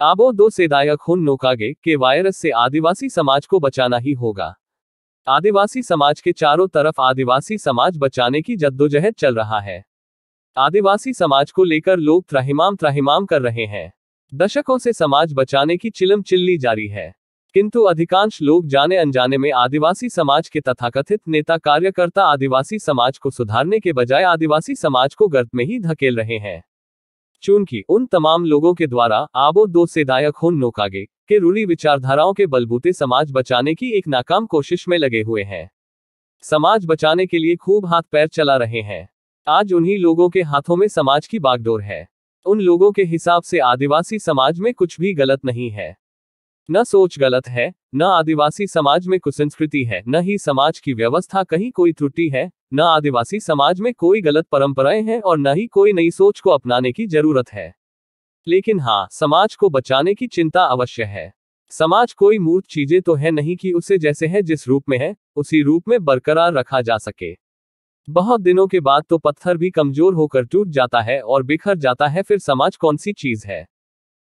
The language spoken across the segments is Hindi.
आबो दो सेदायक हुन नोकागे के वायरस से आदिवासी समाज को बचाना ही होगा। आदिवासी समाज के चारों तरफ आदिवासी समाज बचाने की जद्दोजहद चल रहा है। आदिवासी समाज को लेकर लोग त्राहिमाम त्राहिमाम कर रहे हैं। दशकों से समाज बचाने की चिलम चिल्ली जारी है, किंतु अधिकांश लोग जाने अनजाने में आदिवासी समाज के तथाकथित नेता कार्यकर्ता आदिवासी समाज को सुधारने के बजाय आदिवासी समाज को गर्त में ही धकेल रहे हैं। चूंकि उन तमाम लोगों के द्वारा आबो दो सेदायक हुन नोकागे के रूढ़ी विचारधाराओं के बलबूते समाज बचाने की एक नाकाम कोशिश में लगे हुए हैं। समाज बचाने के लिए खूब हाथ पैर चला रहे हैं। आज उन्हीं लोगों के हाथों में समाज की बागडोर है। उन लोगों के हिसाब से आदिवासी समाज में कुछ भी गलत नहीं है। न सोच गलत है, न आदिवासी समाज में कुसंस्कृति है, न ही समाज की व्यवस्था कहीं कोई त्रुटि है, न आदिवासी समाज में कोई गलत परंपराएं हैं और न ही कोई नई सोच को अपनाने की जरूरत है। लेकिन हाँ, समाज को बचाने की चिंता अवश्य है। समाज कोई मूर्त चीजें तो है नहीं कि उसे जैसे है जिस रूप में है उसी रूप में बरकरार रखा जा सके। बहुत दिनों के बाद तो पत्थर भी कमजोर होकर टूट जाता है और बिखर जाता है, फिर समाज कौन सी चीज है।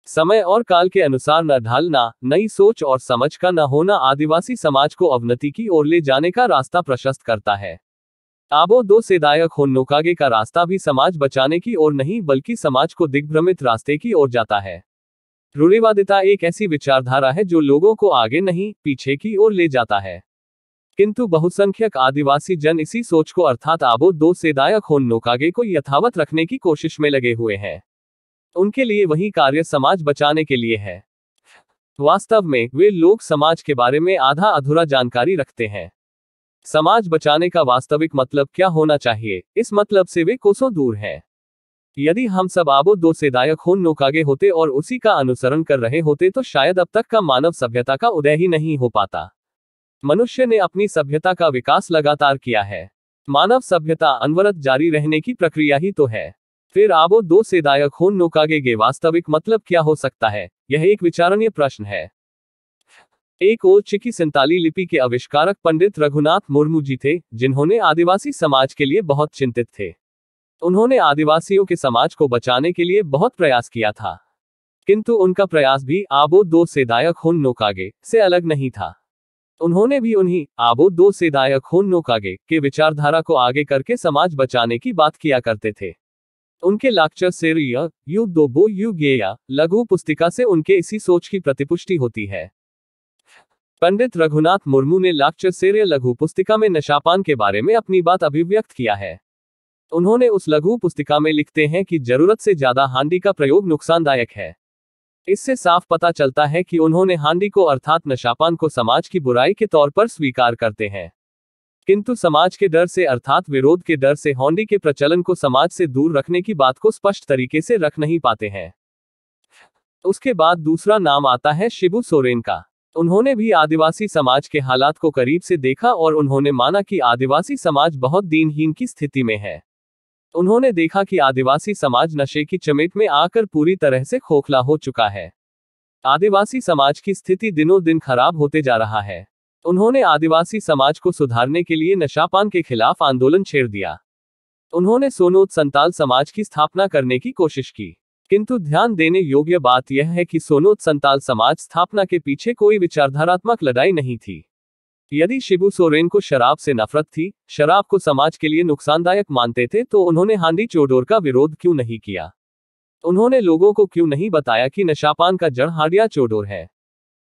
समय और काल के अनुसार न ढालना, नई सोच और समझ का न होना आदिवासी समाज को अवनति की ओर ले जाने का रास्ता प्रशस्त करता है। आबो दो सेदायक हुन नोकागे का रास्ता भी समाज बचाने की ओर नहीं बल्कि समाज को दिग्भ्रमित रास्ते की ओर जाता है। रूढ़िवादिता एक ऐसी विचारधारा है जो लोगों को आगे नहीं पीछे की ओर ले जाता है, किंतु बहुसंख्यक आदिवासी जन इसी सोच को अर्थात आबो दो सेदायक हुन नोकागे को यथावत रखने की कोशिश में लगे हुए हैं। उनके लिए वही कार्य समाज बचाने के लिए है। वास्तव में वे लोग समाज के बारे में आधा अधूरा जानकारी रखते हैं। समाज बचाने का वास्तविक मतलब क्या होना चाहिए, इस मतलब से वे कोसों दूर हैं। यदि हम सब आबो दो सेदायक हुन नोकागे होते और उसी का अनुसरण कर रहे होते तो शायद अब तक का मानव सभ्यता का उदय ही नहीं हो पाता। मनुष्य ने अपनी सभ्यता का विकास लगातार किया है। मानव सभ्यता अनवरत जारी रहने की प्रक्रिया ही तो है। फिर आबो दो सेदायक हुन नोकागे के वास्तविक मतलब क्या हो सकता है, यह एक विचारणीय प्रश्न है। एक ओर चिकी संताली लिपि के आविष्कारक पंडित रघुनाथ मुर्मू जी थे, जिन्होंने आदिवासी समाज के लिए बहुत चिंतित थे। उन्होंने आदिवासियों के समाज को बचाने के लिए बहुत प्रयास किया था, किंतु उनका प्रयास भी आबो दो सेदायक हुन नोकागे से अलग नहीं था। उन्होंने भी उन्हीं आबो दो सेदायक हुन नोकागे के विचारधारा को आगे करके समाज बचाने की बात किया करते थे। उनके लाक्चर सेरिया यू दोबो यू गेया लघु पुस्तिका से उनके इसी सोच की प्रतिपुष्टि होती है। पंडित रघुनाथ मुर्मू ने लाक्चर सेरिया लघु पुस्तिका में नशापान के बारे में अपनी बात अभिव्यक्त किया है। उन्होंने उस लघु पुस्तिका में लिखते हैं कि जरूरत से ज्यादा हांडी का प्रयोग नुकसानदायक है। इससे साफ पता चलता है कि उन्होंने हांडी को अर्थात नशापान को समाज की बुराई के तौर पर स्वीकार करते हैं, किंतु समाज के डर से अर्थात विरोध के डर से हांडी के प्रचलन को समाज से दूर रखने की बात को स्पष्ट तरीके से रख नहीं पाते हैं। उसके बाद दूसरा नाम आता है शिबू सोरेन का। उन्होंने भी आदिवासी समाज के हालात को करीब से देखा और उन्होंने माना कि आदिवासी समाज बहुत दीनहीन की स्थिति में है। उन्होंने देखा कि आदिवासी समाज नशे की चपेट में आकर पूरी तरह से खोखला हो चुका है। आदिवासी समाज की स्थिति दिनों दिन खराब होते जा रहा है। उन्होंने आदिवासी समाज को सुधारने के लिए नशापान के खिलाफ आंदोलन छेड़ दिया। उन्होंने सोनोत संताल समाज की स्थापना करने की कोशिश की, किंतु ध्यान देने योग्य बात यह है कि सोनोत संताल समाज स्थापना के पीछे कोई विचारधारात्मक लड़ाई नहीं थी। यदि शिबू सोरेन को शराब से नफरत थी, शराब को समाज के लिए नुकसानदायक मानते थे, तो उन्होंने हांडी चोडोर का विरोध क्यों नहीं किया? उन्होंने लोगों को क्यों नहीं बताया कि नशापान का जड़ हांडिया चोडोर है?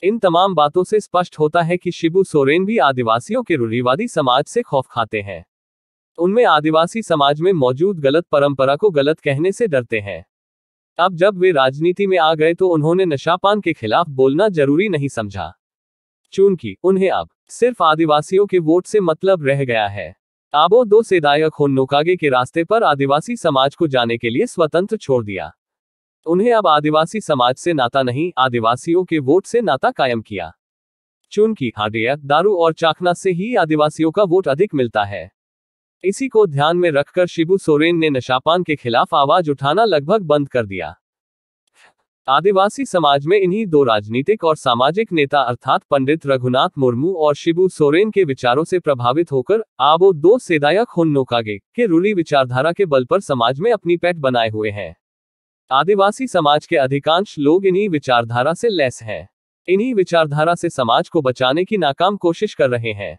इन तमाम बातों से स्पष्ट होता है कि शिबू सोरेन भी आदिवासियों के रूढ़िवादी समाज से खौफ खाते हैं। उनमें आदिवासी समाज में मौजूद गलत परंपरा को गलत कहने से डरते हैं। अब जब वे राजनीति में आ गए तो उन्होंने नशापान के खिलाफ बोलना जरूरी नहीं समझा, चूंकि उन्हें अब सिर्फ आदिवासियों के वोट से मतलब रह गया है। आबो दो सेदायक हुन नोकागे के रास्ते पर आदिवासी समाज को जाने के लिए स्वतंत्र छोड़ दिया। उन्हें अब आदिवासी समाज से नाता नहीं, आदिवासियों के वोट से नाता कायम किया, चूंकि हांडिया, दारू और चाखना से ही आदिवासियों का वोट अधिक मिलता है। इसी को ध्यान में रखकर शिबू सोरेन ने नशापान के खिलाफ आवाज उठाना लगभग बंद कर दिया। आदिवासी समाज में इन्हीं दो राजनीतिक और सामाजिक नेता अर्थात पंडित रघुनाथ मुर्मू और शिबू सोरेन के विचारों से प्रभावित होकर आबो दो सेदायक हुन नोकागे के रूढ़ी विचारधारा के बल पर समाज में अपनी पैठ बनाए हुए हैं। आदिवासी समाज के अधिकांश लोग इन्हीं विचारधारा से लैस हैं। इन्हीं विचारधारा से समाज को बचाने की नाकाम कोशिश कर रहे हैं।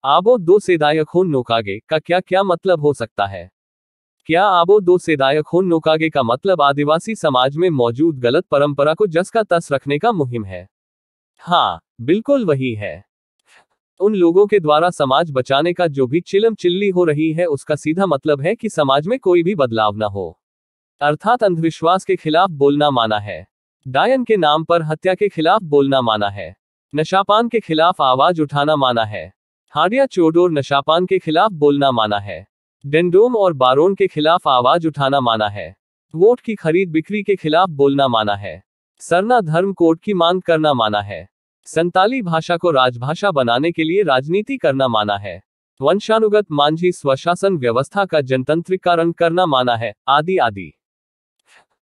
आबो दो सेदायक होन नोकागे का क्या क्या मतलब हो सकता है? क्या आबो दो सेदायक होन नोकागे का मतलब आदिवासी समाज में मौजूद गलत परंपरा को जस का तस रखने का मुहिम है? हाँ, बिल्कुल वही है। उन लोगों के द्वारा समाज बचाने का जो भी चिलम चिल्ली हो रही है उसका सीधा मतलब है कि समाज में कोई भी बदलाव ना हो। अर्थात अंधविश्वास के खिलाफ बोलना माना है, डायन के नाम पर हत्या के खिलाफ बोलना माना है, नशापान के खिलाफ आवाज उठाना माना है, हाड़िया चोडोर नशापान के खिलाफ बोलना माना है, डेंडोम और बारोन के खिलाफ आवाज उठाना माना है, वोट की खरीद बिक्री के खिलाफ बोलना माना है, सरना धर्म कोड की मांग करना माना है, संताली भाषा को राजभाषा बनाने के लिए राजनीति करना माना है, वंशानुगत मांझी स्वशासन व्यवस्था का जनतंत्रीकरण करना माना है, आदि आदि।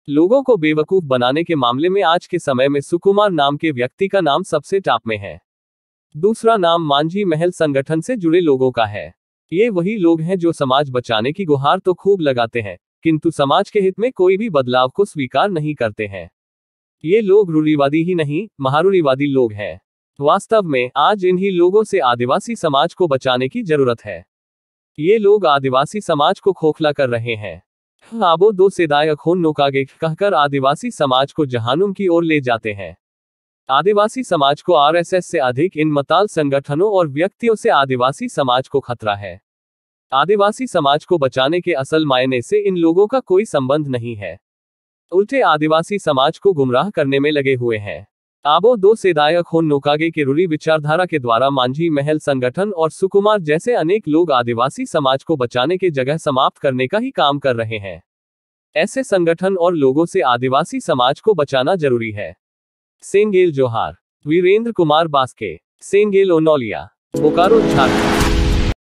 लोगों को बेवकूफ बनाने के मामले में आज के समय में सुकुमार नाम के व्यक्ति का नाम सबसे टॉप में है। दूसरा नाम मांझी महल संगठन से जुड़े लोगों का है। ये वही लोग हैं जो समाज बचाने की गुहार तो खूब लगाते हैं, किंतु समाज के हित में कोई भी बदलाव को स्वीकार नहीं करते हैं। ये लोग रूढ़िवादी ही नहीं, महारूढ़िवादी लोग हैं। वास्तव में आज इन्हीं लोगों से आदिवासी समाज को बचाने की जरूरत है। ये लोग आदिवासी समाज को खोखला कर रहे हैं। आबो दो सेदायक होन नोकागे कहकर आदिवासी समाज को जहानुम की ओर ले जाते हैं। आदिवासी समाज को आरएसएस से अधिक इन मताल संगठनों और व्यक्तियों से आदिवासी समाज को खतरा है। आदिवासी समाज को बचाने के असल मायने से इन लोगों का कोई संबंध नहीं है, उल्टे आदिवासी समाज को गुमराह करने में लगे हुए हैं। आबो दो सेदायक होन नोकागे के रूढ़ी विचारधारा के द्वारा मांझी महल संगठन और सुकुमार जैसे अनेक लोग आदिवासी समाज को बचाने के जगह समाप्त करने का ही काम कर रहे हैं। ऐसे संगठन और लोगों से आदिवासी समाज को बचाना जरूरी है। सेंगेल जोहार। वीरेंद्र कुमार बास्के, सेंगेल ओनोलिया, बोकारो झारखंड।